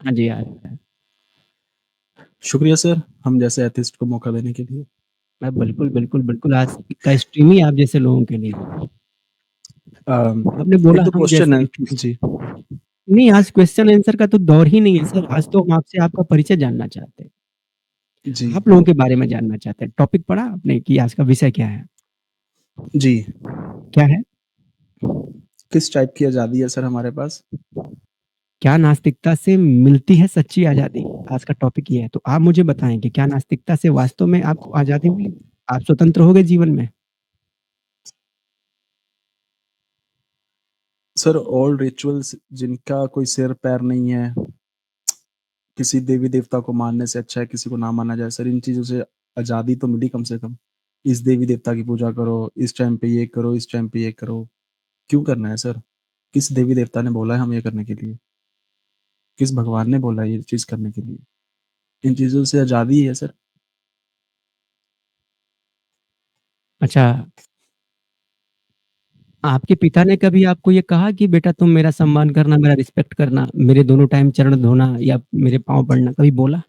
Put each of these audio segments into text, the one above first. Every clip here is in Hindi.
हाँ जी, आ रहा है। शुक्रिया सर, हम जैसे एथिस्ट को मौका देने के लिए। मैं बिल्कुल, बिल्कुल, बिल्कुल आज का स्ट्रीम ही आप जैसे लोगों के लिए है। आपने बोला एक दो हम क्वेश्चन जैसे है एथिस्ट। जी। नहीं, आज क्वेश्चन आंसर का तो दौर ही नहीं है सर, आज तो हम आपसे आपका परिचय जानना चाहते हैं। जी। आप लोगों के बारे में जानना चाहते हैं। टॉपिक पढ़ा आपने कि आज का विषय क्या है? जी। क्या है? किस टाइप की आज़ादी है सर हमारे पास? क्या नास्तिकता से मिलती है सच्ची आज़ादी? आज का टॉपिक ये है। तो आप मुझे बताएँ कि क्या नास्तिकता से वास्तव में आपको आज़ादी मिली? आप स्वतंत्र हो गए जीवन में? सर ऑल रिचुअल्स जिनका कोई सिर-पैर नहीं है, किसी देवी-देवता को मानने से अच्छा है किसी को ना माना जाए। सर इन चीज़ों से आज़ादी तो मिली कम से कम। इस देवी-देवता की पूजा करो, इस टाइम पे ये करो, इस टाइम पे ये करो। क्यों करना है सर? किस देवी-देवता ने बोला है हमें ये करने के लिए? किस भगवान ने बोला है ये चीज़ करने के लिए? इन चीज़ों से आज़ादी है सर। अच्छा, आपके पिता ने कभी आपको ये कहा कि बेटा तुम मेरा सम्मान करना, मेरा रिस्पेक्ट करना, मेरे दोनों टाइम चरण धोना या मेरे पाँव पड़ना, कभी बोला?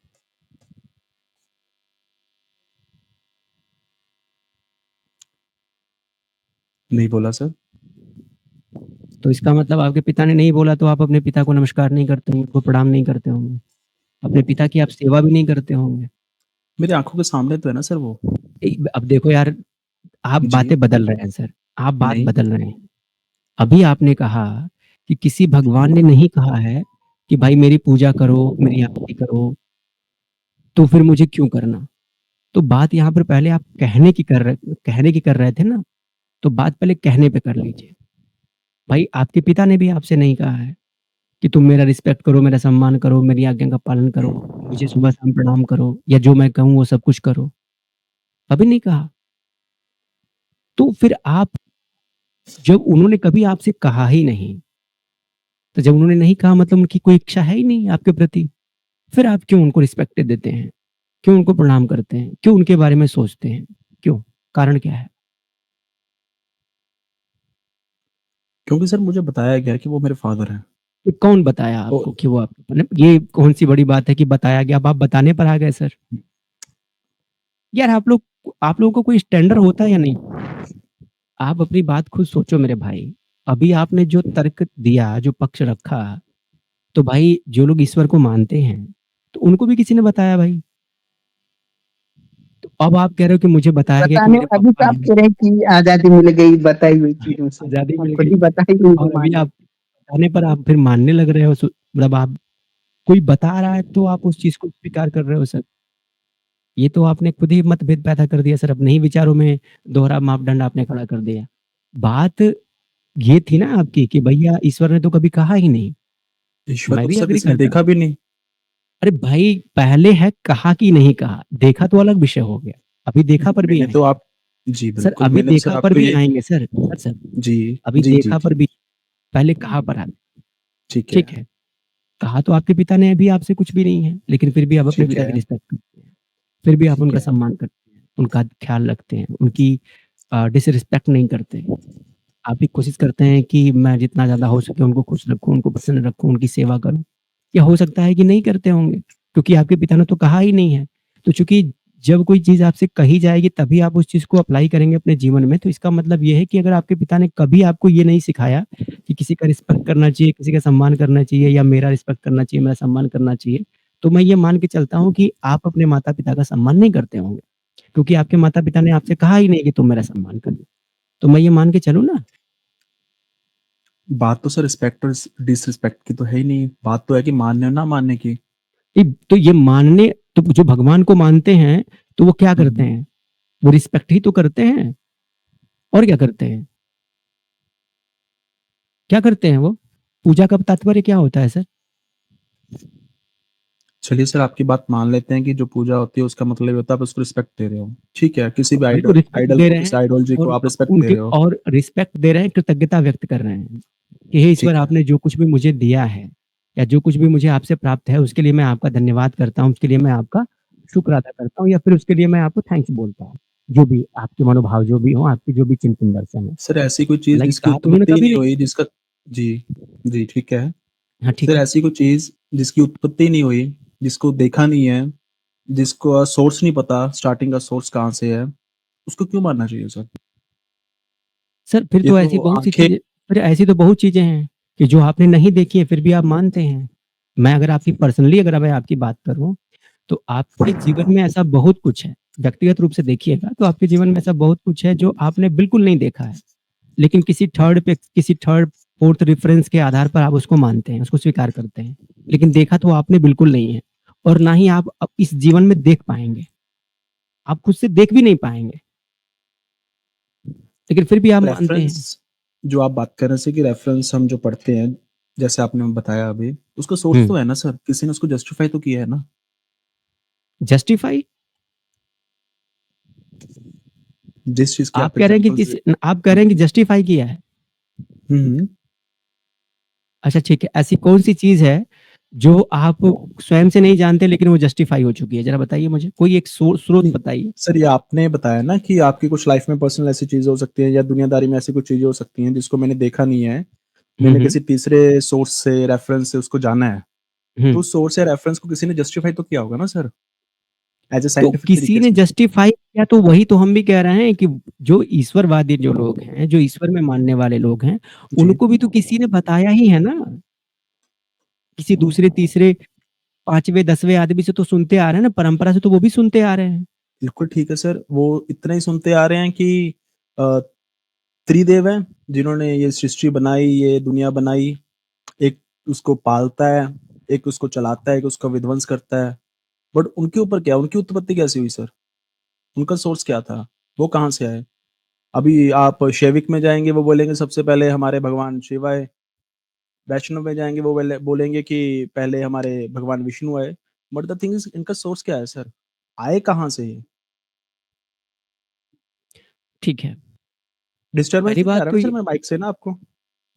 नहीं बोला सर। तो इसका मतलब आपके पिता ने नहीं बोला तो आप अपने पिता को नमस्कार नहीं करते होंगे, उनको प्रणाम नहीं करते होंगे। अपने पिता की आप सेवा भी नहीं करते होंगे। मेरी आँखों के सामने तो है ना सर वो। अब देखो यार, आप जी। बातें बदल रहे हैं सर, आप बात नहीं। बदल रहे हैं। अभी आपने कहा कि किसी भगवान ने नहीं कहा है कि भाई मेरी पूजा करो, मेरी आरती करो, तो फिर मुझे क्यों करना? तो बात यहाँ पर पहले आप कहने की कर रहे थे ना, तो बात पहले कहने पे कर लीजिए। भाई आपके पिता ने भी आपसे नहीं कहा है कि तुम मेरा रिस्पेक्ट करो, मेरा सम्मान करो, मेरी आज्ञा का पालन करो, मुझे सुबह-शाम प्रणाम करो या जो मैं कहूँ वो सब कुछ करो। कभी नहीं कहा। तो फिर आप जब उन्होंने कभी आपसे कहा ही नहीं, तो जब उन्होंने नहीं कहा मतलब उनकी कोई इच्छा है ही नहीं आपके प्रति, फिर आप क्यों उनको रिस्पेक्ट देते हैं? क्यों उनको प्रणाम करते हैं? क्यों उनके बारे में सोचते हैं? क्यों? कारण क्या है? क्योंकि सर मुझे बताया गया है कि वो मेरे फ़ादर हैं। ये कौन बताया और आपको कि वो आप मतलब ये कौन-सी बड़ी बात है कि बताया गया, अब आप बताने पर आ गए सर? यार आप लोगों को कोई स्टैंडर्ड होता है या नहीं? आप अपनी बात खुद सोचो मेरे भाई। अभी आपने जो तर्क दिया, जो पक्ष रखा, तो भाई जो लोग ईश्वर को मानते हैं, तो उनको भी किसी ने बताया भाई। तो अब आप कह रहे हो कि मुझे बताया गया कि बताने मेरे अभी पापा तो आप हैं, कह रहे हैं कि आज़ादी मिल गई बताई हुई चीज़ों से। आज़ादी आप मिल खुद गई ही बताई हुई और को अभी मान रहे आप बताने पर आप फिर मानने लग रहे हो मतलब आप कोई बता रहा है तो आप उस चीज़ को स्वीकार कर रहे हो सर। ये तो आपने खुद ही मतभेद पैदा कर दिया सर, अपने ही विचारों में दोहरा मापदंड आपने खड़ा कर दिया। बात ये थी ना आपकी कि भैया ईश्वर ने तो कभी कहा ही नहीं, हैं। ईश्वर मैं को भी सर एग्री किसी ने करता देखा हूँ। भी नहीं। अरे भाई पहले है कहा कि नहीं कहा, देखा तो अलग विषय हो गया, अभी देखा पर भी मैंने तो आएँगे। आप जी सर बिल्कुल, अभी मैंने तो सर देखा पर आपको भी ये आएँगे सर, जी, अभी जी, जी, देखा पर जी। भी पहले कहा पर आते, ठीक है, ठीक है। कहा तो आपके पिता ने अभी आपसे कुछ भी नहीं है, लेकिन फिर भी आप अपने ठीक पिता की है, रिस्पेक्ट करते हैं, फिर भी आप ठीक उनका है, सम्मान करते हैं, उनका ख्याल रखते हैं, उनकी डिसरिस्पेक्ट नहीं करते। आप भी कोशिश करते हैं कि मैं जितना ज़्यादा हो सके उनको खुश रखूँ, उनको प्रसन्न रखूँ, उनकी सेवा करूँ। या हो सकता है कि नहीं करते होंगे, क्योंकि आपके पिता ने तो कहा ही नहीं है। तो चूँकि जब कोई चीज़ आपसे कही जाएगी तभी आप उस चीज़ को अप्लाई करेंगे अपने जीवन में, तो इसका मतलब ये है कि अगर आपके पिता ने कभी आपको ये नहीं सिखाया कि किसी का रिस्पेक्ट करना चाहिए, किसी का सम्मान करना चाहिए या मेरा रिस्पेक्ट करना चाहिए, मेरा सम्मान करना चाहिए, तो मैं ये मान के चलता हूँ कि आप अपने माता-पिता का सम्मान नहीं करते होंगे, क्योंकि आपके माता-पिता ने आपसे कहा ही नहीं कि तुम मेरा सम्मान करो। तो मैं ये मान के चलूँ ना? बात तो सर रिस्पेक्ट और डिसरिस्पेक्ट की तो है ही नहीं, बात तो है कि मानने और ना मानने की। तो ये मानने तो जो भगवान को मानते हैं, तो वो क्या करते हुँ, हैं? वो रिस्पेक्ट ही तो करते हैं, और क्या करते हैं? क्या करते हैं वो? पूजा का तात्पर्य क्या होता है सर? चलिए सर आपकी बात मान लेते हैं कि जो पूजा होती है उसका मतलब ये होता है आप उसको रिस्पेक्ट दे रहे हो। ठीक है, किसी भी भाई तो रिस्पेक्ट आइडल दे को, रहे किसी हैं आइडियोलॉजी को और आप रिस्पेक्ट दे उनके रहे हो। और रिस्पेक्ट दे रहे हैं, कृतज्ञता व्यक्त कर रहे हैं, कि हे ईश्वर ठीक है, आपने जो कुछ भी मुझे दिया है, या जो कुछ भी मुझे आपसे प्राप्त है, उसके लिए मैं आपका धन्यवाद करता हूँ, उसके लिए मैं आपका शुक्र अदा करता हूँ या फिर उसके लिए मैं आपको थैंक्स बोलता हूँ। जो भी आपके मनोभाव जो भी हो, आपकी जो भी चिंतन दर्शन है। सर ऐसी कोई चीज़ हालाँकि जिसकी कहा तो उन्होंने उत्पत्ति ही कभी नहीं नहीं हुई जिसका जी, जी ठीक है। हाँ, ठीक सर है। ऐसी कोई चीज़ जिसकी उत्पत्ति नहीं हुई, जिसको देखा नहीं है, जिसको सोर्स नहीं पता, स्टार्टिंग का सोर्स कहाँ से है, उसको क्यों मानना चाहिए सर? सर फिर ये तो तो ऐसी बहुत सी आँखें चीज़ें फिर ऐसी तो बहुत चीज़ें हैं कि जो आपने नहीं देखी है फिर भी आप मानते हैं। मैं अगर आपकी पर्सनली अगर मैं आपकी बात करूँ, तो आपके जीवन में ऐसा बहुत कुछ है। व्यक्तिगत रूप से देखिएगा तो आपके जीवन में ऐसा बहुत कुछ है जो आपने बिल्कुल नहीं देखा है। लेकिन किसी थर्ड, फोर्थ रेफरेंस के आधार पर आप उसको मानते हैं, उसको स्वीकार करते हैं। लेकिन देखा तो आपने बिल्कुल नहीं है और ना ही आप अब इस जीवन में देख पाएँगे। आप खुद से देख भी नहीं पाएँगे। लेकिन फिर भी आप मानते हैं। रेफ़रेंस जो आप बात कर रहे थे कि रेफ़रेंस हम जो पढ़ते हैं, जैसे आपने बताया अभी, उसका सोर्स हुँ। तो है ना सर, किसी ने उसको जस्टिफ़ाई तो किया है ना। जस्टिफाई जिस चीज़ की आप आप कह रहे हैं कि एग्ज़ाम्पल्स दे आप कह रहे हैं कि जस्टिफाई किया है? हुँ, हुँ। अच्छा ठीक है, ऐसी कौन-सी चीज़ है जो आप स्वयं से नहीं जानते लेकिन वो जस्टिफाई हो चुकी है? ज़रा बताइए मुझे, कोई एक स्रोत नहीं, बताइए। सर ये आपने बताया ना कि आपकी कुछ लाइफ़ में पर्सनल ऐसी चीज़ें हो सकती हैं या दुनियादारी में ऐसी कुछ चीज़ें हो सकती हैं जिसको मैंने देखा नहीं है। हुँ, मैंने हुँ। किसी तीसरे सोर्स से, रेफ़रेंस से उसको जाना है। तो हुँ। उस सोर्स या रेफ़रेंस को किसी ने जस्टिफ़ाई तो किया होगा ना सर, एज़ अ तो साइंटिफिक किसी तरीके ने से। जस्टिफाई किया तो वही तो हम भी कह रहे हैं कि जो ईश्वरवादी जो लोग हैं, जो ईश्वर में मानने वाले लोग हैं, जी, उनको भी तो किसी ने बताया ही है ना। किसी दूसरे, तीसरे, 5वें, 10वें आदमी से तो सुनते आ रहे हैं ना, परंपरा से तो वो भी सुनते आ रहे हैं। बिल्कुल ठीक है सर। वो इतना ही सुनते आ रहे हैं कि अ, त्रिदेव हैं, जिन्होंने ये सृष्टि बनाई, ये दुनिया बनाई। एक उसको पालता है, एक उसको चलाता है, एक उसका विध्वंस करता है। बट उनके ऊपर क्या, उनकी उत्पत्ति कैसे हुई सर? उनका सोर्स क्या था? वो कहाँ से आए? अभी आप शैविक में जाएँगे, वो बोलेंगे सबसे पहले हमारे भगवान शिव आए। वैष्णव में जाएँगे, वो बोलेंगे कि पहले हमारे भगवान विष्णु आए। बट द थिंग इज़ इनका सोर्स क्या है सर? आए कहाँ से ये? ठीक है, डिस्टर्बेंस पहली तो नहीं आ बात रहा तो ना सर ये मैं माइक से ना आपको?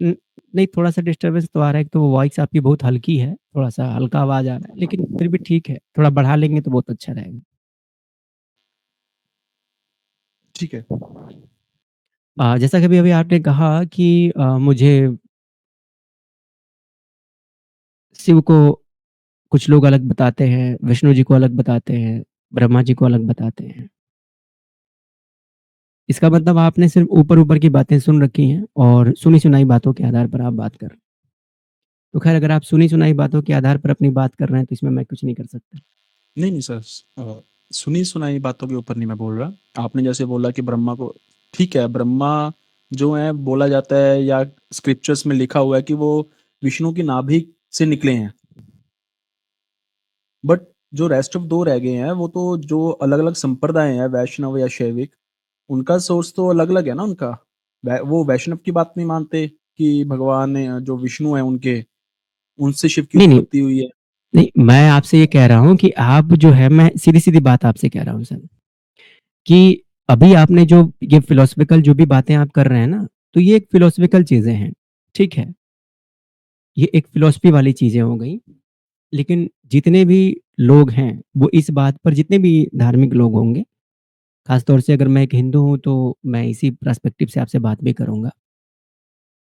न नहीं थोड़ा-सा डिस्टर्बेंस तो आ रहा है, एक तो वॉइस आपकी बहुत हल्की है, थोड़ा-सा हल्का आवाज़ आ रहा है, लेकिन फिर भी ठीक है, थोड़ा बढ़ा लेंगे तो बहुत अच्छा रहेगा। ठीक है। जैसा कि अभी-अभी आपने कहा कि मुझे शिव को कुछ लोग अलग बताते हैं, विष्णु जी को अलग बताते हैं, ब्रह्मा जी को अलग बताते हैं। इसका मतलब आपने सिर्फ़ ऊपर-ऊपर की बातें सुन रखी हैं और सुनी-सुनाई बातों के आधार पर आप बात कर रहे हैं। तो ख़ैर अगर आप सुनी-सुनाई बातों के आधार पर अपनी बात कर रहे हैं, तो इसमें मैं कुछ नहीं कर सकता। नहीं, नहीं सर सुनी-सुनाई बातों के ऊपर नहीं मैं बोल रहा। आपने जैसे बोला कि ब्रह्मा को ठीक है, ब्रह्मा जो है बोला जाता है या स्क्रिप्चर्स में लिखा हुआ है कि वो विष्णु की नाभि से निकले हैं। बट जो रेस्ट ऑफ 2 रह गए हैं, वो तो जो अलग-अलग संप्रदाय हैं, वैष्णव या शैविक, उनका सोर्स तो अलग-अलग है ना उनका। वो वैष्णव की बात नहीं मानते कि भगवान जो विष्णु हैं उनके, उनसे शिव की नहीं, नहीं, उत्पत्ति हुई है। नहीं, मैं आपसे ये कह रहा हूँ कि आप जो है मैं सीधी-सीधी बात आपसे कह रहा हूँ सर, कि अभी आपने जो ये फिलॉसफिकल जो भी बातें आप कर रहे हैं ना, तो ये एक फिलॉसफिकल चीज़ें हैं, ठीक है? ये एक फिलॉसफी वाली चीज़ें हो गई। लेकिन जितने भी लोग हैं, वो इस बात पर जितने भी धार्मिक लोग होंगे, ख़ास तौर से अगर मैं एक हिंदू हूँ, तो मैं इसी पर्सपेक्टिव से आपसे बात भी करूँगा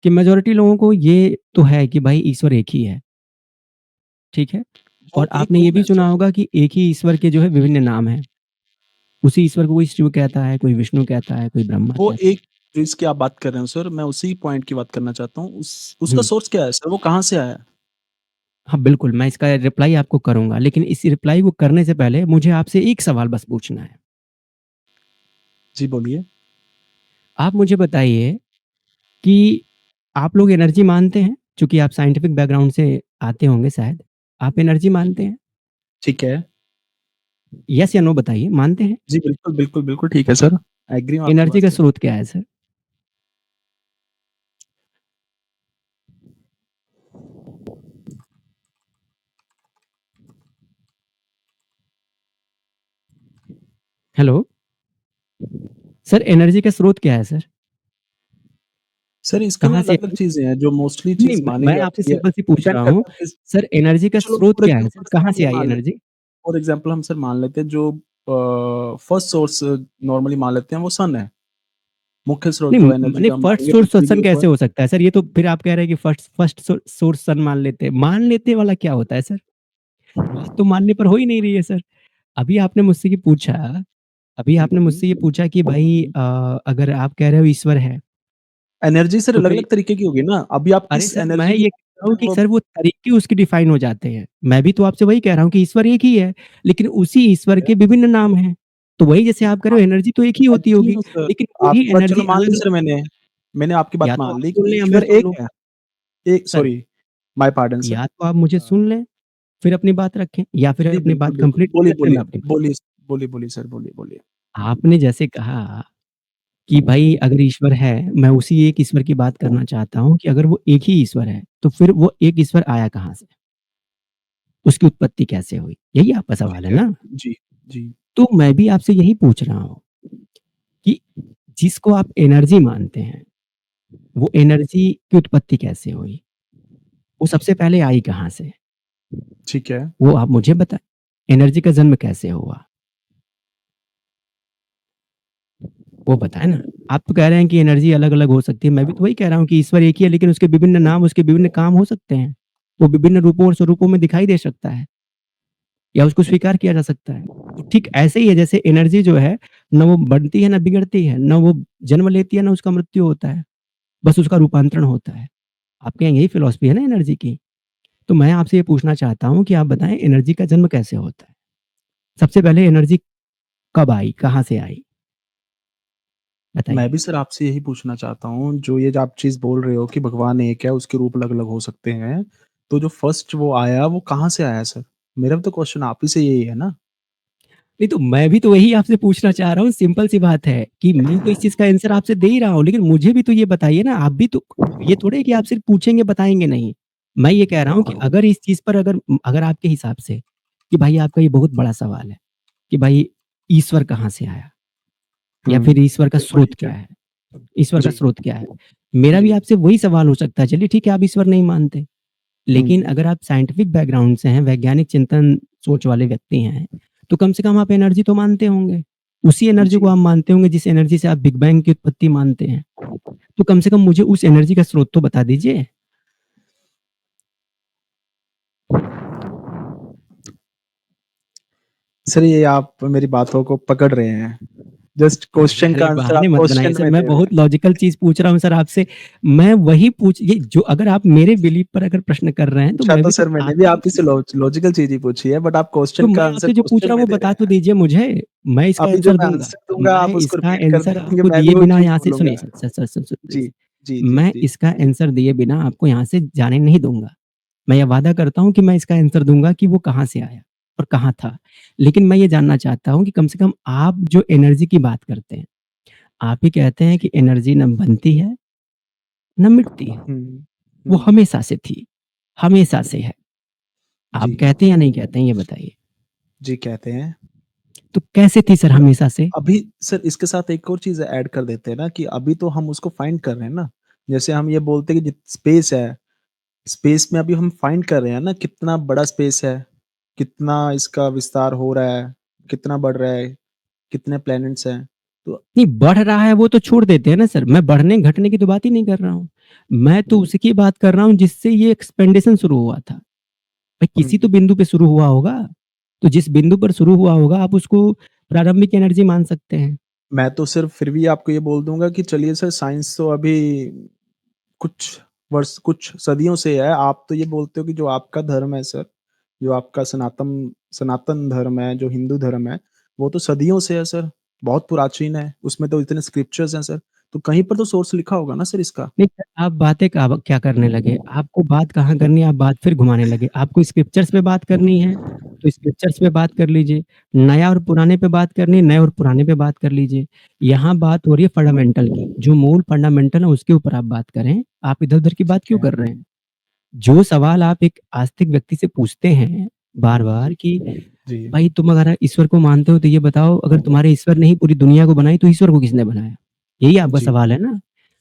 कि मेजॉरिटी लोगों को ये तो है कि भाई ईश्वर एक ही है, ठीक है? वो और एक आपने ये रूप भी है सुना सर। होगा कि एक ही ईश्वर के जो है विभिन्न नाम हैं। उसी ईश्वर को कोई शिव कहता है, कोई विष्णु कहता है, कोई ब्रह्मा वो कहता है। एक जिसकी आप बात कर रहे हो सर, मैं उसी पॉइंट की बात करना चाहता हूँ। उसका हुँ। सोर्स क्या है सर? वो कहाँ से आया? हाँ, बिल्कुल, मैं इसका रिप्लाई आपको करूँगा, लेकिन इस रिप्लाई को करने से पहले मुझे आपसे एक सवाल बस पूछना है। जी, बोलिए। आप मुझे बताइए कि आप लोग एनर्जी मानते हैं? चूँकि आप साइंटिफिक बैकग्राउंड से आते होंगे शायद। आप एनर्जी मानते हैं? ठीक है। येस या नो बताइए, मानते हैं? जी, बिल्कुल, बिल्कुल, बिल्कुल ठीक है सर। एग्री हूँ आपकी एनर्जी बात का से। स्रोत क्या है सर? हेलो? सर एनर्जी का स्रोत क्या है सर? सर इसके ना कहाँ से अलग-अलग चीज़ें हैं, जो मोस्टली नहीं, चीज़ मानी मैं आपसे जाती है, सिंपल सी पूछ डिपेंड रहा हूँ, करता है किस सर एनर्जी का चलो स्रोत क्या है सर? कहाँ से ये आई मान लेते एनर्जी? हैं फॉर एग्ज़ाम्पल हम सर मान लेते हैं जो फर्स्ट सोर्स नॉर्मली मान लेते हैं वो सन है। मुख्य स्रोत नहीं जो एनर्जी नहीं, का फर्स्ट मानेंगे सोर्स पृथ्वी के सन कैसे ऊपर। हो सकता है सर? ये तो फिर आप कह रहे हैं कि फर्स्ट सोर्स सन मान लेते वाला क्या होता है सर? बात तो मानने पर हो ही नहीं रही है सर। अभी आपने मुझसे ये पूछा कि भाई अगर आप कह रहे हो ईश्वर है, एनर्जी सर तो फिर अलग-अलग तरीके की होगी ना, अभी आप अरे किस सर मैं एनर्जी की ये बात कह कर रहा हूँ रहे कि हैं वो। सर वो तरीके उसके डिफाइन हो जाते हैं। मैं भी तो आपसे वही कह रहा हूँ कि ईश्वर एक ही है, लेकिन उसी ईश्वर के विभिन्न नाम हैं। तो वही जैसे आप कह रहे हो एनर्जी तो एक ही होती होगी, क्यों सर? लेकिन वही आपकी बात चलो एनर्जी मान ली अलग-अलग सर मैंने आपकी बात या तो आप मान ली सुन कि लें या मैं ईश्वर सुन एक लूँ। है। एक sir sorry, my pardon sir. या तो आप मुझे सुन लें, फिर अपनी बात रखें या फिर जी, अपनी बिल्कुल, बात बिल्कुल। कंप्लीट बोलिए, करें फिर बोलिए, मैं अपनी बात बोलिए, बोलिए, बोलिए सर, बोलिए, बोलिए। आपने जैसे कहा कि भाई अगर ईश्वर है, मैं उसी एक ईश्वर की बात करना चाहता हूँ कि अगर वो एक ही ईश्वर है, तो फिर वो एक ईश्वर आया कहाँ से? उसकी उत्पत्ति कैसे हुई? यही आपका सवाल है ठीक है। ना? जी, जी। तो मैं भी आपसे यही पूछ रहा हूँ कि जिसको आप एनर्जी मानते हैं, वो एनर्जी की उत्पत्ति कैसे हुई? वो सबसे पहले आई कहाँ से? ठीक है। वो आप मुझे बताएँ। एनर्जी का जन्म कैसे हुआ? वो बताएँ ना। आप तो कह रहे हैं कि एनर्जी अलग-अलग हो सकती है, मैं भी तो वही कह रहा हूँ कि ईश्वर एक ही है, लेकिन उसके विभिन्न नाम, उसके विभिन्न काम हो सकते हैं। वो विभिन्न रूपों और स्वरूपों में दिखाई दे सकता है या उसको स्वीकार किया जा सकता है। तो ठीक ऐसे ही है जैसे एनर्जी जो है, ना वो बढ़ती है, ना बिगड़ती है, ना वो जन्म लेती है, ना उसका मृत्यु होता है। बस उसका रूपांतरण होता है। आपके यहाँ यही फिलॉसफी है ना एनर्जी की? तो मैं आपसे ये पूछना चाहता हूँ कि आप बताएँ एनर्जी का जन्म कैसे होता है? सबसे पहले एनर्जी कब आई? कहाँ से आई? मैं बताइए। भी सर आपसे यही पूछना चाहता हूँ, जो ये जो आप चीज़ बोल रहे हो कि भगवान एक है, उसके रूप अलग-अलग हो सकते हैं। तो जो फर्स्ट वो आया, वो कहाँ से आया सर? मेरा भी तो क्वेश्चन आप ही से यही है ना? नहीं तो मैं भी तो वही आपसे पूछना चाह रहा हूँ, सिंपल सी बात है कि मैं तो इस चीज़ का आंसर आपसे दे ही रहा हूँ, लेकिन मुझे भी तो ये बताइए ना, आप भी तो ये थोड़े है कि आप सिर्फ पूछेंगे, बताएँगे नहीं। मैं ये कह रहा हूँ कि अगर इस चीज़ पर अगर आपके हिसाब से कि भाई आपका ये बहुत बड़ा सवाल है कि भाई ईश्वर कहाँ से आया? या फिर हुँ, ईश्वर का स्रोत ठीक क्या है। है? ईश्वर का जी, स्रोत क्या है? मेरा भी जी, आपसे वही सवाल हो सकता है, चलिए ठीक है आप ईश्वर नहीं मानते, लेकिन हुँ, अगर आप साइंटिफिक बैकग्राउंड से हैं, वैज्ञानिक चिंतन सोच वाले व्यक्ति हैं, तो कम से कम आप एनर्जी तो मानते होंगे। उसी एनर्जी को जी। आप मानते होंगे जिस एनर्जी से आप बिग बैंग की उत्पत्ति मानते हैं। तो कम से कम मुझे उस एनर्जी का स्रोत तो बता दीजिए। सर ये आप मेरी बातों को पकड़ रहे हैं। जस्ट क्वेश्चन का अरे आंसर आप बहाने मत बनाइए क्वेश्चन सर, में मैं दे रहे बहुत हैं। लॉजिकल चीज़ पूछ रहा हूँ सर आपसे। मैं वही पूछ ये जो अगर आप मेरे बिलीफ पर अगर प्रश्न कर रहे हैं, तो पूछा मैं तो भी तो सर मैंने भी आपकी आप ही से लॉजिकल चीज़ ही पूछी है, बट आप तो क्वेश्चन का मैं आंसर आपसे जो पूछ क्वेश्चन रहा हूँ में वो दे रहे बता हैं। तो दीजिए मुझे, मैं इसका अभी जो आंसर मैं दूँगा। आंसर दूँगा मैं आप उसको इसका रिपीट कर आंसर देंगे, आपको मैं भी दिए वही बिना चीज़ यहाँ से बोलूँगा। सुनिए सर जी, प्लीज़। जी, जी, मैं जी। इसका आंसर दिए बिना आपको यहाँ से जाने नहीं दूँगा। मैं ये वादा करता हूँ कि मैं इसका आंसर दूँगा कि वो कहाँ से आया और कहाँ था। लेकिन मैं ये जानना चाहता हूँ कि कम से कम आप जो एनर्जी की बात करते हैं, आप ही कहते हैं कि एनर्जी ना बनती है, ना मिटती है। हुँ, वो हुँ। हमेशा से थी, हमेशा से है। आप जी, कहते हैं या नहीं कहते हैं ये बताइए? जी कहते हैं। तो कैसे थी सर हमेशा से? अभी सर इसके साथ एक और चीज़ ऐड कर देते हैं ना कि अभी तो हम उसको फाइंड कर रहे हैं ना। जैसे हम ये बोलते हैं कि स्पेस है, स्पेस में अभी हम फाइंड कर रहे हैं ना कितना बड़ा स्पेस है, कितना इसका विस्तार हो रहा है, कितना बढ़ रहा है, कितने प्लैनेट्स हैं। तो नहीं बढ़ रहा है वो तो छोड़ देते हैं ना सर, मैं बढ़ने घटने की तो बात ही नहीं कर रहा हूँ। मैं तो उसकी बात कर रहा हूँ जिससे ये एक्सपेंडेशन शुरू हुआ था। भाई हुँ, किसी तो बिंदु पे शुरू हुआ होगा, तो जिस बिंदु पर शुरू हुआ होगा आप उसको प्रारंभिक एनर्जी मान सकते हैं। मैं तो सिर्फ़ फिर भी आपको ये बोल दूँगा कि चलिए सर साइंस तो अभी कुछ सदियों से है। आप तो ये बोलते हो कि जो आपका धर्म है सर, जो आपका सनातन सनातन धर्म है, जो हिंदू धर्म है, वो तो सदियों से है सर, बहुत प्राचीन है। उसमें तो इतने स्क्रिप्चर्स हैं सर, तो कहीं पर तो सोर्स लिखा होगा ना सर इसका? नहीं सर, आप बातें क्या करने लगे? आपको बात कहाँ करनी है, आप बात फिर घुमाने लगे। आपको स्क्रिप्चर्स पे बात करनी है, तो स्क्रिप्चर्स पे बात कर लीजिए। नया और पुराने पे बात करनी है, नए और पुराने पे बात कर लीजिए। यहाँ बात हो रही है फंडामेंटल की, जो मूल फंडामेंटल है उसके ऊपर आप बात करें। आप इधर-उधर की बात ठीक क्यों है। कर रहे हैं? जो सवाल आप एक आस्तिक व्यक्ति से पूछते हैं बार-बार कि जी। भाई तुम अगर ईश्वर को मानते हो तो ये बताओ अगर तुम्हारे ईश्वर ने ही पूरी दुनिया को बनाई तो ईश्वर को किसने बनाया? यही आपका जी, सवाल है ना?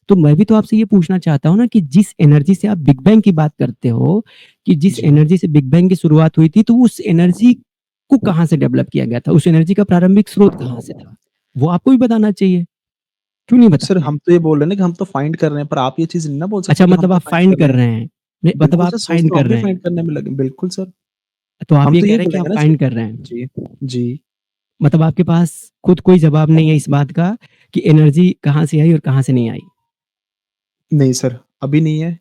तो मैं भी तो आपसे ये पूछना चाहता हूँ ना कि जिस एनर्जी से आप बिग बैंग की बात करते हो, कि जिस जी। एनर्जी से बिग बैंग की शुरुआत हुई थी, तो उस एनर्जी को कहाँ से डेवलप किया गया था? उस एनर्जी का प्रारंभिक स्रोत कहाँ से था? वो आपको भी बताना चाहिए। क्यों नहीं सर बताते हम हैं? तो ये बोल रहे हैं ना कि हम तो फाइंड कर रहे हैं, पर आप ये चीज़ नहीं ना बोल अच्छा, सकते कि हम मतलब तो आप फाइंड फाइंड कर कर रहे हैं। रहे हैं। नहीं, मतलब बिल्कुल आप सर, सोच फाइंड तो कर हम भी रहे हैं। फाइंड करने में लगे बिल्कुल सर। तो आप हम ये तो कह यही रहे हैं कि बोलेंगे आप ना सर। फाइंड कर रहे हैं। जी, जी। मतलब आपके पास खुद कोई जवाब नहीं है इस बात का कि एनर्जी कहाँ से आई और कहाँ से नहीं आई। नहीं सर, अभी नहीं है,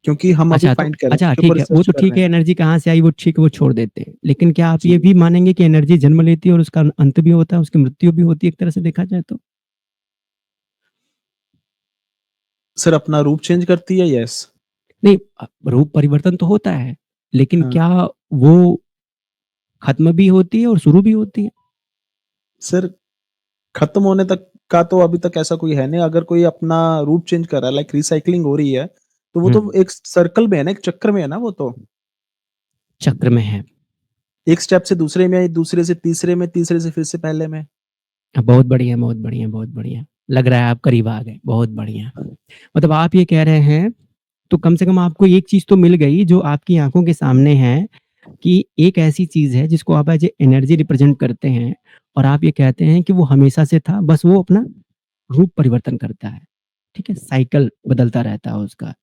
क्योंकि हम अभी अच्छा, तो फाइंड कर रहे हैं, अच्छा उसके ऊपर ठीक है, वो रिसर्च तो कर ठीक रहे है, हैं। एनर्जी कहाँ से आई वो ठीक है, वो छोड़ देते हैं। लेकिन क्या आप ये जी। भी मानेंगे कि एनर्जी जन्म लेती है और उसका अंत भी होता है, उसकी मृत्यु भी होती है एक तरह से देखा जाए तो? सर अपना रूप चेंज करती है, यस। नहीं रूप परिवर्तन तो होता है, लेकिन हाँ। क्या वो खत्म भी होती है और शुरू भी होती है? सर खत्म होने तक का तो अभी तक ऐसा कोई है नहीं, अगर कोई अपना रूप चेंज कर रहा है, लाइक रिसाइक्लिंग हो रही है, तो वो हुँ, तो एक सर्कल में है ना, एक चक्र में है ना वो तो। चक्र में है। एक स्टेप से दूसरे में, दूसरे से तीसरे में, तीसरे से फिर से पहले में। बहुत बढ़िया, बहुत बढ़िया, बहुत बढ़िया। लग रहा है आप करीब आ गए, बहुत बढ़िया। मतलब आप ये कह रहे हैं, तो कम से कम आपको एक चीज़ तो मिल गई जो आपकी आँखों के सामने है कि एक ऐसी चीज़ है जिसको आप एज़ ए एनर्जी रिप्रेज़ेंट करते हैं और आप ये कहते हैं कि वो हमेशा से था, बस वो अपना रूप परिवर्तन करता है। ठीक है? साइकिल बदलता रहता है उसका,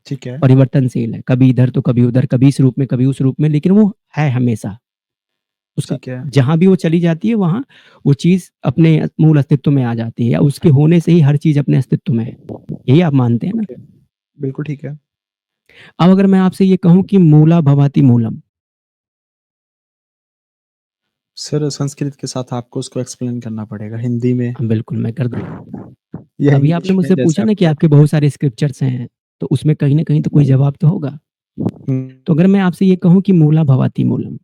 ठीक है, परिवर्तनशील है, कभी इधर तो कभी उधर, कभी इस रूप में, कभी उस रूप में, लेकिन वो है हमेशा। उसका ठीक है, जहाँ भी वो चली जाती है वहाँ वो चीज़ अपने मूल अस्तित्व में आ जाती है या उसके होने से ही हर चीज़ अपने अस्तित्व में है। यही आप मानते हैं ना? ओके, बिल्कुल ठीक है। अब अगर मैं आपसे ये कहूँ कि मूला भवाति मूलम, सर संस्कृत के साथ आपको उसको एक्सप्लेन करना पड़ेगा हिंदी में बिल्कुल मैं कर दूँ। या अभी आपने इंग्लिश में, मुझसे जैसे पूछा ना कि आपको आपके लगे। बहुत सारे स्क्रिप्चर्स हैं, तो उसमें कहीं न कहीं तो कोई जवाब तो होगा। हुँ, तो अगर मैं आपसे ये कहूँ कि मूला भवाति मूलम,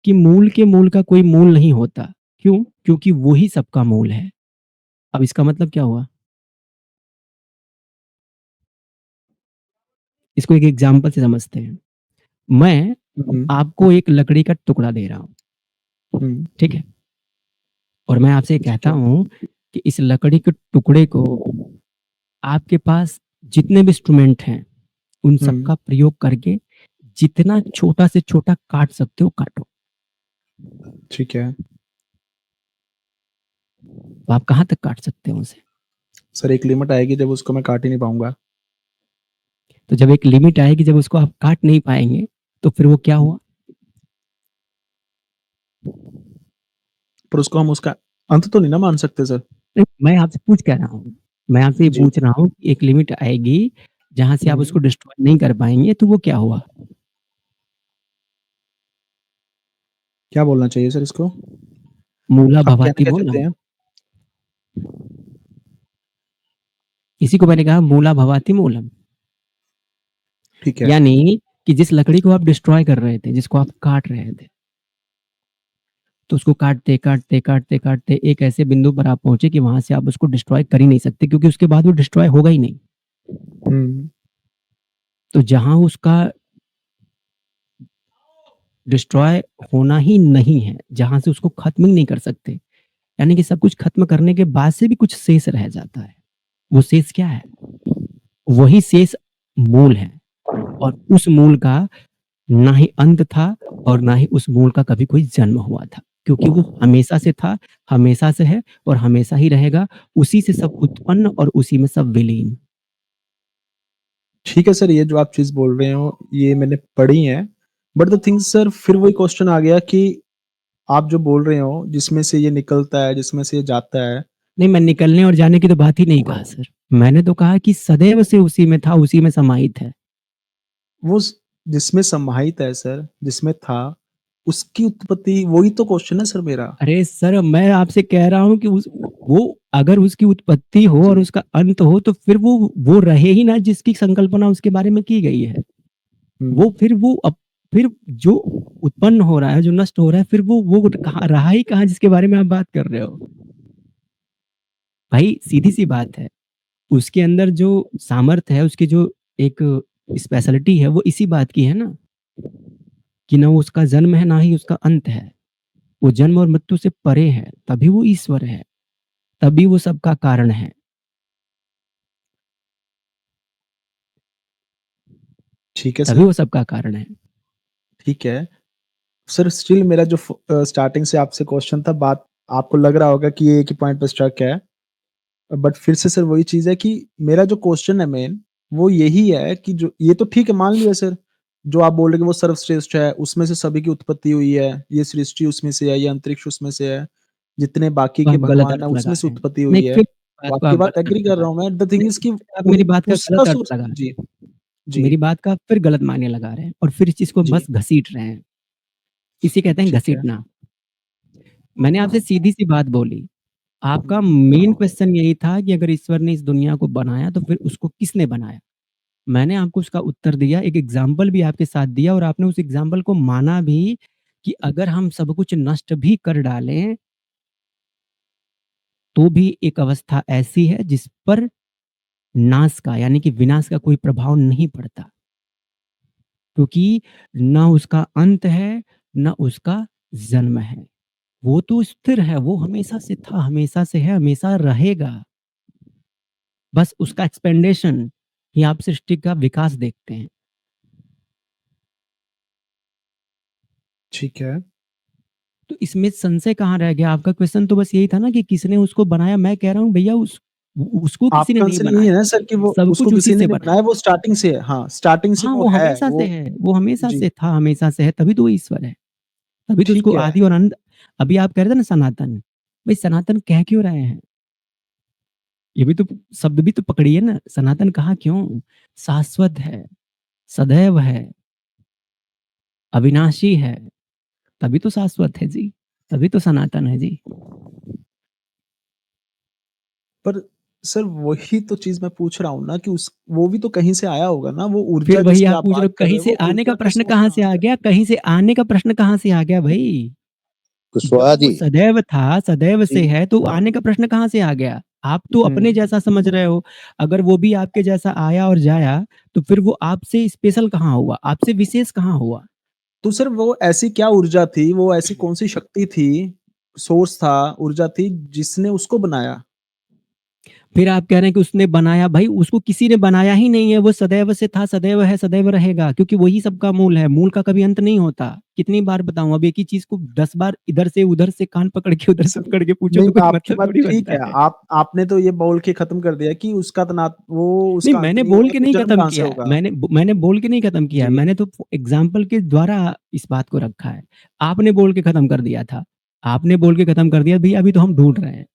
कि मूल के मूल का कोई मूल नहीं होता। क्यों? क्योंकि वो ही सबका मूल है। अब इसका मतलब क्या हुआ? इसको एक एग्ज़ाम्पल से समझते हैं। मैं हुँ, आपको एक लकड़ी का टुकड़ा दे रहा हूँ, हुँ, ठीक है? और मैं आपसे ये ठीक कहता है। हूँ कि इस लकड़ी के टुकड़े को आपके पास जितने भी इंस्ट्रूमेंट हैं, उन हुँ, सबका प्रयोग करके जितना छोटा से छोटा काट सकते हो काटो। ठीक है। तो आप कहाँ तक काट सकते हो उसे? सर एक लिमिट आएगी जब उसको मैं काट ही नहीं पाऊँगा। तो जब एक लिमिट आएगी जब उसको आप काट नहीं पाएँगे, तो फिर वो क्या हुआ? पर उसको हम उसका अंत तो नहीं ना मान सकते सर? नहीं, मैं आपसे पूछ क्या रहा हूँ? मैं आपसे ये जी। पूछ रहा हूँ कि एक लिमिट आएगी, जहाँ से आप हुँ, उसको डिस्ट्रॉय नहीं कर पाएँगे, तो वो क्या हुआ? क्या बोलना चाहिए सर इसको? मूला आप कहना भवाति क्या चाहते मूलम। हैं? इसी को मैंने कहा मूला भवाति मूलम। ठीक है, यानी कि जिस लकड़ी को आप डिस्ट्रॉय कर रहे थे, जिसको आप काट रहे थे, तो उसको काटते, काटते, काटते, काटते एक ऐसे बिंदु पर आप पहुँचे कि वहाँ से आप उसको डिस्ट्रॉय कर ही नहीं सकते क्योंकि उसके बाद वो डिस्ट्रॉय होगा ही नहीं। हुँ, तो जहाँ उसका डिस्ट्रॉय होना ही नहीं है, जहाँ से उसको खत्म ही नहीं कर सकते, यानी कि सब कुछ खत्म करने के बाद से भी कुछ शेष रह जाता है। वो शेष क्या है? वही शेष मूल है और उस मूल का ना ही अंत था और ना ही उस मूल का कभी कोई जन्म हुआ था। क्योंकि वो हमेशा से था, हमेशा से है और हमेशा ही रहेगा। उसी से सब उत्पन्न और उसी में सब विलीन। ठीक है सर, ये जो आप चीज़ बोल रहे हो, ये मैंने पढ़ी है। बट द थिंग सर, फिर वही क्वेश्चन आ गया कि आप जो बोल रहे हो, जिसमें से ये निकलता है, जिसमें से ये जाता है, नहीं, मैं निकलने और जाने की तो बात ही नहीं कहा सर। मैंने तो कहा कि सदैव से उसी में था, उसी में समाहित है। वो स जिसमें समाहित है सर, जिसमें था, उसकी उत्पत्ति, वही तो क्वेश्चन है सर मेरा। अरे सर, मैं आपसे कह रहा हूँ कि उस वो अगर उसकी उत्पत्ति हो और जी। उसका अंत हो तो फिर वो रहे ही ना जिसकी संकल्पना उसके बारे में की गई है। हुँ, वो फिर वो अब फिर जो उत्पन्न हो रहा है, जो नष्ट हो रहा है, फिर वो कहाँ रहा ही कहाँ जिसके बारे में आप बात कर रहे हो? भाई सीधी-सी बात है, उसके अंदर जो सामर्थ्य है, उसकी जो एक स्पेशलिटी है, वो इसी बात की है ना, कि ना वो उसका जन्म है, ना ही उसका अंत है। वो जन्म और मृत्यु से परे है, तभी वो ईश्वर है, तभी वो सबका कारण है। ठीक है तभी सर, वो सबका कारण है। ठीक है। सर स्टिल मेरा जो स्टार्टिंग से आपसे क्वेश्चन था, बात आपको लग रहा होगा कि ये एक ही पॉइंट पे स्टक है। बट फिर से सर वही चीज़ है कि मेरा जो क्वेश्चन है मेन, वो यही है कि जो ये तो ठीक है मान लिया सर, जो आप बोल रहे हैं कि वो सर्वश्रेष्ठ है, उसमें से सभी की उत्पत्ति हुई है, ये सृष्टि उसमें से है, ये अंतरिक्ष उसमें से है, जितने बाकी तो के आप गलत भगवान हैं अर्थ लगा उसमें से रहे हैं। उत्पत्ति नहीं हुई है। फिर बात वो को आपकी आप बात गलत एग्री अर्थ कर लगा रहा रहे हूँ मैं, द थिंग हैं। इज़ कि नहीं, आप मेरी बात का उसका गलत अर्थ सोर्स लगा रहे जी, हैं। जी, मेरी बात का फिर गलत मायने लगा रहे हैं और फिर इस चीज़ को जी, बस घसीट रहे हैं। इसे कहते हैं ठीक है। घसीटना। मैंने आपसे सीधी-सी बात बोली। आपका मेन क्वेश्चन यही था कि अगर ईश्वर ने इस दुनिया को बनाया तो फिर उसको किसने बनाया? मैंने आपको उसका उत्तर दिया, एक एग्ज़ाम्पल भी आपके साथ दिया और आपने उस एग्ज़ाम्पल को माना भी कि अगर हम सब कुछ नष्ट भी कर डालें, तो भी एक अवस्था ऐसी है जिस पर नाश का यानी कि विनाश का कोई प्रभाव नहीं पड़ता। क्योंकि ना उसका अंत है, ना उसका जन्म है। वो तो स्थिर है, वो हमेशा से था, हमेशा से है, हमेशा रहेगा। बस उसका एक्सपेंडेशन ही आप सृष्टि का विकास देखते हैं। ठीक है। तो इसमें संशय कहाँ रह गया? आपका क्वेश्चन तो बस यही था ना कि किसने उसको बनाया? मैं कह रहा हूँ भैया उसको किसी ने आपका नहीं आंसर यही है बनाया, ना सर कि वो सब उसको कुछ किसी उसी ने से नहीं बना बनाया, है। वो स्टार्टिंग से है। हाँ, स्टार्टिंग से हाँ, वो वो है, हमेशा से वो है, वो हमेशा जी, से था, हमेशा से है, तभी तो वो ईश्वर है। तभी तो उसको ठीक है। आदि और अंत अभी आप कह रहे थे ना सनातन, भई सनातन कह क्यों रहे हैं? ये भी तो शब्द भी तो पकड़िए ना, सनातन कहा क्यों? शाश्वत है, सदैव है, अविनाशी है, तभी तो शाश्वत है जी, तभी तो सनातन है जी। पर सर वही तो चीज़ मैं पूछ रहा हूँ ना कि उस वो भी तो कहीं से आया होगा ना, वो फिर ऊर्जा वही जिसकी आप आप पूछ रहे बात हो कर कहीं रहे हो, से वो आने का ऊर्जा का प्रश्न सोर्स कहाँ से कहाँ आ से है? गया? कहीं से आने का प्रश्न कहाँ से आ गया भई? कुशवाहा जब वो जी, सदैव था, सदैव से जी। है, तो आने का प्रश्न कहाँ से आ गया? आप तो अपने हुँ। जैसा समझ रहे हो। अगर वो भी आपके जैसा आया और जाया, तो फिर वो आपसे स्पेशल कहाँ हुआ? आपसे विशेष कहाँ हुआ? तो सर वो ऐसी क्या ऊर्जा थी, वो ऐसी कौन-सी शक्ति थी, सोर्स था, ऊर्जा थी जिसने उसको बनाया? फिर आप कह रहे हैं कि उसने बनाया, भाई उसको किसी ने बनाया ही नहीं है, वो सदैव से था, सदैव है, सदैव रहेगा क्योंकि वही सबका मूल है, मूल का कभी अंत नहीं होता। कितनी बार बताऊँ? अब एक ही चीज़ को 10 बार इधर से उधर से कान पकड़ के उधर से सर पकड़ के पूछो नहीं तो कोई आपकी मतलब बात थोड़ी ठीक बनता है, है। आपने तो ये बोल के खत्म कर दिया कि उसका तो ना वो नहीं, उसका अंत मैंने नहीं बोल होगा के तो नहीं जन्म खत्म कहाँ से किया है। होगा? मैंने बोल के नहीं खत्म किया है। जी। मैंने तो एग्ज़ाम्पल के द्वारा इस बात को रखा है। आपने बोल के खत्म कर दिया था। आपने बोल के खत्म कर दिया, भैया अभी तो हम ढूँढ रहे हैं।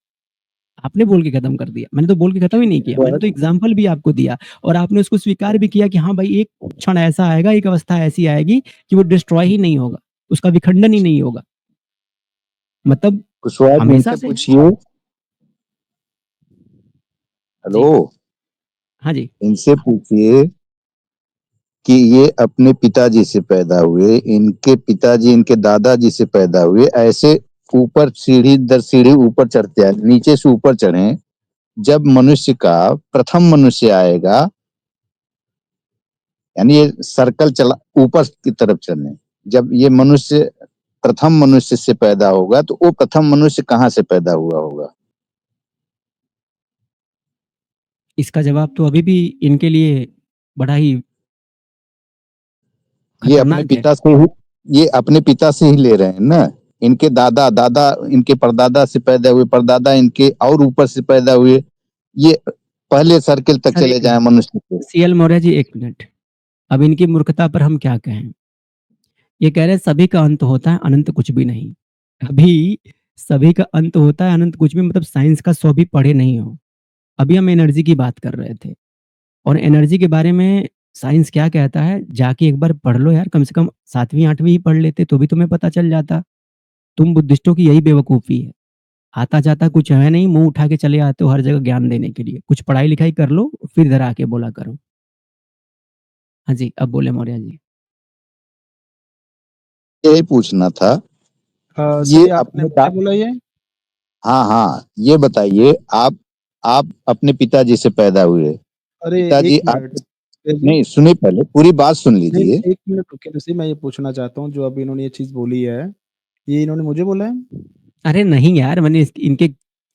आपने बोल के खत्म कर दिया। मैंने तो बोल के खत्म ही नहीं किया। मैंने कुशवाहा तो जी, एग्ज़ाम्पल भी आपको दिया और आपने उसको स्वीकार भी किया कि हाँ भाई, एक क्षण ऐसा आएगा, एक अवस्था ऐसी आएगी कि वो डिस्ट्रॉय ही नहीं होगा। उसका विखंडन ही नहीं होगा। मतलब कुशवाहा जी हमेशा इनसे से है। पूछिए। जी। हेलो, हाँ जी। इनसे पूछिए कि ये अपने पिताजी से पैदा हुए, इनके पिताजी इनके दादाजी से पैदा हुए, ऐसे ऊपर सीढ़ी दर सीढ़ी ऊपर चढ़ते आए, नीचे से ऊपर चढ़े। जब मनुष्य का प्रथम मनुष्य आएगा, यानी ये सर्कल चला ऊपर की तरफ चलने, जब ये मनुष्य प्रथम मनुष्य से पैदा होगा तो वो प्रथम मनुष्य कहाँ से पैदा हुआ होगा? इसका जवाब तो अभी भी इनके लिए बड़ा ही ये अपने खतरनाक है। पिता से ही ये अपने पिता से ही ले रहे हैं ना। इनके दादा दादा इनके परदादा से पैदा हुए, परदादा इनके और ऊपर से पैदा हुए। ये पहले सर्किल तक सर चले 1 जाए मिनट। मनुष्य के। CL Maurya ji 1 minute. अब इनकी मूर्खता पर हम क्या कहें? ये कह रहे हैं सभी का अंत होता है, अनंत कुछ भी नहीं। अभी सभी का अंत होता है, अनंत कुछ भी मतलब साइंस का 100 भी पढ़े नहीं हो। अभी हम एनर्जी की बात कर रहे थे और एनर्जी के बारे में साइंस क्या कहता है, जाके एक बार पढ़ लो यार, कम से कम 7वीं 8वीं ही पढ़ लेते तो भी तुम्हें पता चल जाता। तुम बुद्धिस्टों की यही बेवकूफ़ी है। आता-जाता कुछ है नहीं, मुँह उठा के चले आते हो हर जगह ज्ञान देने के लिए। कुछ पढ़ाई-लिखाई कर लो, फिर इधर आके बोला करो। हाँ जी, अब बोले मौर्य जी। यही पूछना था। सर ये ये आपने अपने क्या बोला ये? हाँ हाँ, ये बताइए आप अपने पिताजी से पैदा हुए। अरे पिताजी 1 मिनट। आपके नहीं, सुनिए पहले पूरी बात सुन नहीं, लीजिए। 1 मिनट रुकिए वैसे मैं ये पूछना चाहता हूँ जो अभी इन्होंने ये चीज़ बोली है, ये इन्होंने मुझे बोला है? अरे नहीं यार, मैंने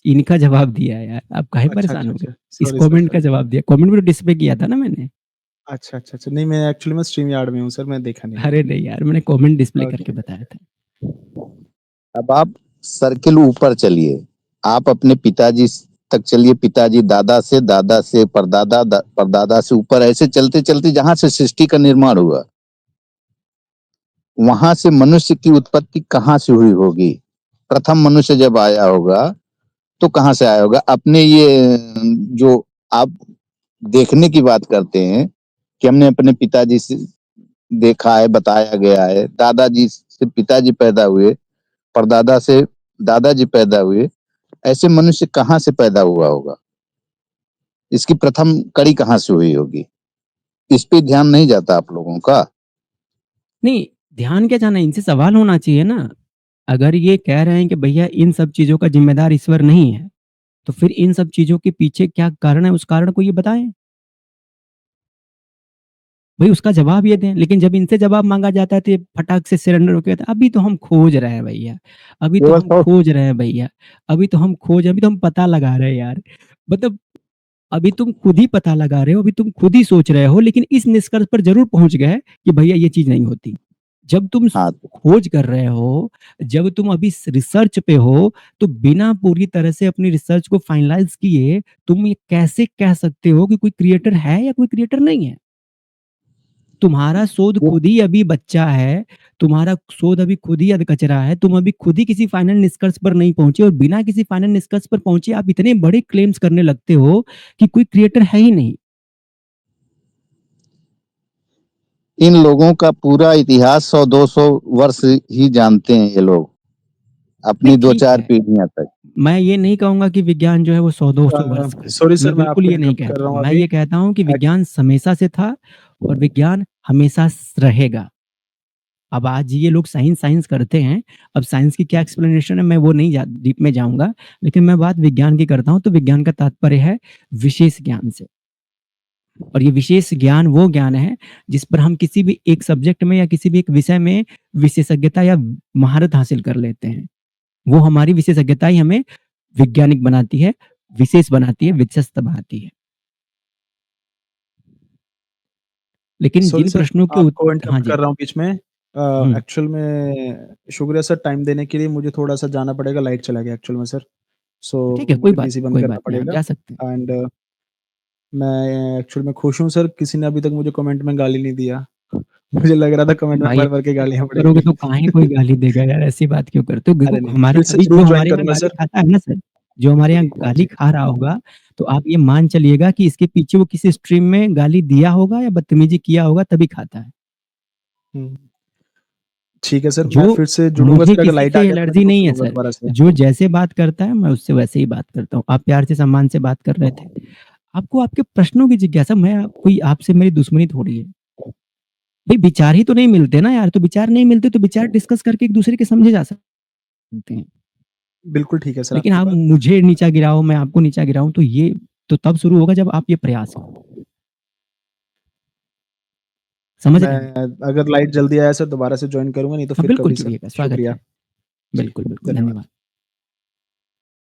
इनका जवाब दिया है यार, आप काहे अच्छा, परेशान अच्छा, हो गए? अच्छा। इस सॉरी सर, कमेंट का सॉरी। जवाब दिया। कमेंट में तो डिस्प्ले किया था ना मैंने। अच्छा, अच्छा, अच्छा। नहीं मैं एक्चुअली मैं स्ट्रीम यार्ड में हूँ सर, मैं देखा नहीं है। अरे नहीं यार, मैंने कमेंट डिस्प्ले ओके, करके बताया था। अब आप सर्किल ऊपर चलिए। आप अपने पिताजी तक चलिए, पिताजी दादा से परदादा, परदादा से ऊपर, ऐसे चलते चलते जहां से सृष्टि का निर्माण हुआ, वहां से मनुष्य की उत्पत्ति कहाँ से हुई होगी? प्रथम मनुष्य जब आया होगा तो कहाँ से आया होगा? अपने ये जो आप देखने की बात करते हैं कि हमने अपने पिताजी से देखा है, बताया गया है, दादाजी से पिताजी पैदा हुए, परदादा से दादाजी पैदा हुए, ऐसे मनुष्य कहाँ से पैदा हुआ होगा? इसकी प्रथम कड़ी कहाँ से हुई होगी? इस पे ध्यान नहीं जाता आप लोगों का? नहीं, ध्यान क्या जाना, इनसे सवाल होना चाहिए ना। अगर ये कह रहे हैं कि भैया इन सब चीज़ों का ज़िम्मेदार ईश्वर नहीं है, तो फिर इन सब चीज़ों के पीछे क्या कारण है, उस कारण को ये बताएँ। भई उसका जवाब ये दें, लेकिन जब इनसे जवाब माँगा जाता है तो ये फटाक से सरेंडर होके कहते हैं, अभी तो हम खोज रहे हैं भैया, अभी तो हम खोज रहे हैं भैया, अभी तो हम पता लगा रहे हैं यार। मतलब अभी तुम खुद ही पता लगा रहे हो, अभी तुम खुद ही सोच रहे हो, लेकिन इस निष्कर्ष पर ज़रूर पहुँच गए कि भैया ये चीज़ नहीं होती। जब तुम हाँ, खोज कर रहे हो, जब तुम अभी रिसर्च पे हो, तो बिना पूरी तरह से अपनी रिसर्च को फाइनलाइज़ किए, तुम ये कैसे कह सकते हो कि कोई क्रिएटर है या कोई क्रिएटर नहीं है? तुम्हारा शोध खुद ही अभी बच्चा है, तुम्हारा शोध अभी खुद ही अधकचरा है, तुम अभी खुद ही किसी फाइनल निष्कर्ष पर नहीं पहुँचे और बिना किसी फाइनल निष्कर्ष पर पहुँचे आप इतने बड़े क्लेम्स करने लगते हो कि कोई क्रिएटर है ही नहीं। इन लोगों का पूरा इतिहास 100-200 वर्ष ही जानते हैं ये लोग, अपनी नहीं, ठीक 2-4 है। पीढ़ियां तक। मैं ये नहीं कहूँगा कि विज्ञान जो है वो 100-200 वर्ष का है। सॉरी सर, मैं मैं बिल्कुल आपको ये नहीं इंटरप्ट कर कहता रहा हूँ। हूँ मैं अभी। ये कहता हूँ कि विज्ञान हमेशा से था और विज्ञान हमेशा रहेगा। अब आज ये लोग साइंस करते हैं, अब साइंस की क्या एक्सप्लेनेशन है मैं वो नहीं डीप में जाऊँगा, लेकिन मैं बात विज्ञान की करता हूँ, तो विज्ञान का तात्पर्य है विशेष ज्ञान से। और ये विशेष ज्ञान वो ज्ञान है जिस पर हम किसी भी एक सब्जेक्ट में या किसी भी एक विषय में विशेषज्ञता या महारत हासिल कर लेते हैं। वो हमारी विशेषज्ञता ही हमें वैज्ञानिक बनाती है, विशेष बनाती है, विशेषता बनाती है। लेकिन सॉरी जिन सर, प्रश्नों के आपको हाँ इंटरप्ट जी। कर रहा हूँ बीच में। हुँ, एक्चुअल में शुक्रिया सर टाइम देने के लिए, मुझे थोड़ा-सा जाना पड़ेगा, लाइट चला गया एक्चुअल में सर। ठीक है, सो मुझे पीसी बंद कोई करना बात नहीं, आप पड़ेगा जा सकते हैं। एंड मैं एक्चुअल में खुश हूँ सर, किसी ने अभी तक मुझे कमेंट में गाली नहीं दिया। मुझे लग रहा था कमेंट में भाई भर-भर के गालियाँ करोगे पड़ेंगी। तो काहे कोई गाली देगा यार, ऐसी बात क्यों करते हो? अरे देखो नहीं, हमारे फिर से अभी ज़रूर जो जॉइन हमारे यहाँ करूँगा गाली सर। खाता है ना सर, जो हमारे यहाँ गाली जी। खा रहा होगा, तो आप ये मान चलिएगा कि इसके पीछे वो किसी स्ट्रीम में गाली दिया होगा या बदतमीज़ी किया होगा तभी खाता है। हुँ। ठीक है सर, मैं जो फिर से जुड़ूँगा मुझे सर, अगर किसी लाइट आ से गया तो मैं एलर्जी ज़रूर नहीं है जुड़ूँगा सर, दोबारा से। जो जैसे बात करता है मैं उससे वैसे ही बात करता हूँ। आप प्यार से सम्मान से बात कर रहे थे। आपको आपके प्रश्नों की जिज्ञासा, मैं कोई आपसे मेरी दुश्मनी थोड़ी है। भई विचार ही तो नहीं मिलते ना यार, तो विचार नहीं मिलते तो विचार डिस्कस करके एक-दूसरे के समझे जा सकते हैं। बिल्कुल ठीक है सर लेकिन आपकी आप बात। मुझे नीचा गिराओ, मैं आपको नीचा गिराऊँ तो ये तो तब शुरू होगा जब आप ये प्रयास करो। समझ रहे हैं? मैं अगर लाइट जल्दी आया सर दोबारा से जॉइन करूँगा, नहीं तो हाँ, फिर बिल्कुल कभी सर। जुड़िएगा, स्वागत शुक्रिया। है। जी, बिल्कुल, धन्यवाद। धन्यवाद।